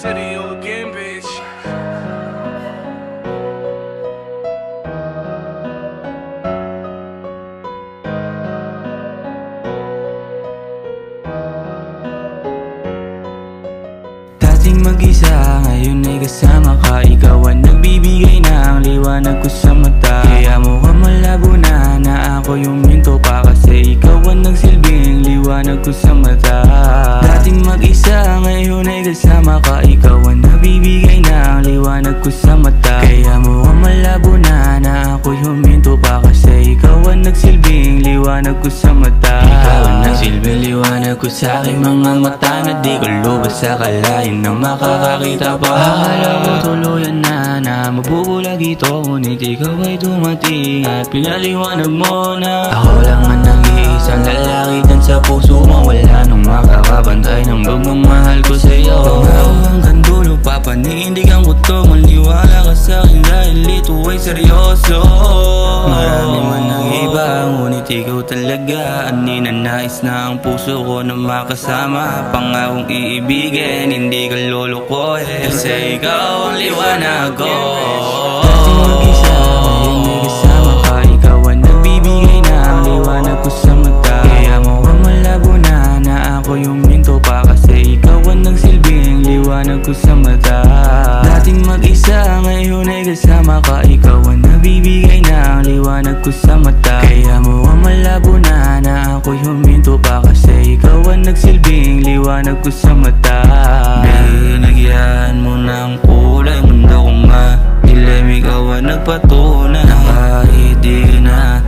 city again, bitch. Dating mag-isa, ngayon ay kasama ka. Ikaw ang nagbibigay ng liwanag ko sa mata. Kaya mukhang malabo na ako yung minto pa. Kasi ikaw ang nagsilbing liwanag ko sa mata. Dating mag-isa, ngayon ay kasama ka. Ikaw ang nagbibigay ng liwanag ko sa mata. Kaya mukhang malabo na ako yung minto pa. Kasi ikaw ang nagsilbing liwanag ko sa mata. Ikaw ang nagsilbing liwanag ko sa aking mga mata. Na di ko lubos sa kalain na makakakita pa. Akala ko tuluyan na mabubulag ito. Ngunit ikaw ay dumating at pinaliwanag mo na ako lang ang nag-iisang lalaki dyan sa puso mo. Wala nang makakabantay ng pagmamahal ko sa'yo. Pangako hanggang dulo papanindigan ko to. Maniwala ka sa'kin dahil ito ay seryoso. Marami man ang iba, ngunit ikaw talaga ang ninanais na ang puso ko na makasama. Pangakong iibigin, hindi ka lulukoy. Kasi ikaw ang liwanag ko. Dating mag-isa, ngayon ay kasama ka. Ikaw ang nagbibigay ng liwanag ko sa mata. Kaya mukhang malabo na ako yung minto pa. Kasi ikaw ang nagsilbing liwanag ko sa mata. Dating mag-isa, ngayon ay kasama ka. Ikaw ang nagbibigay ng liwanag ko sa mata. Kaya mukhang malabo na ako yung minto pa. Kasi ikaw ang nagsilbing liwanag ko sa mata. Binigyan mo ng kulay mundo kong madilim. Ikaw ang nagpatunay na kahit di na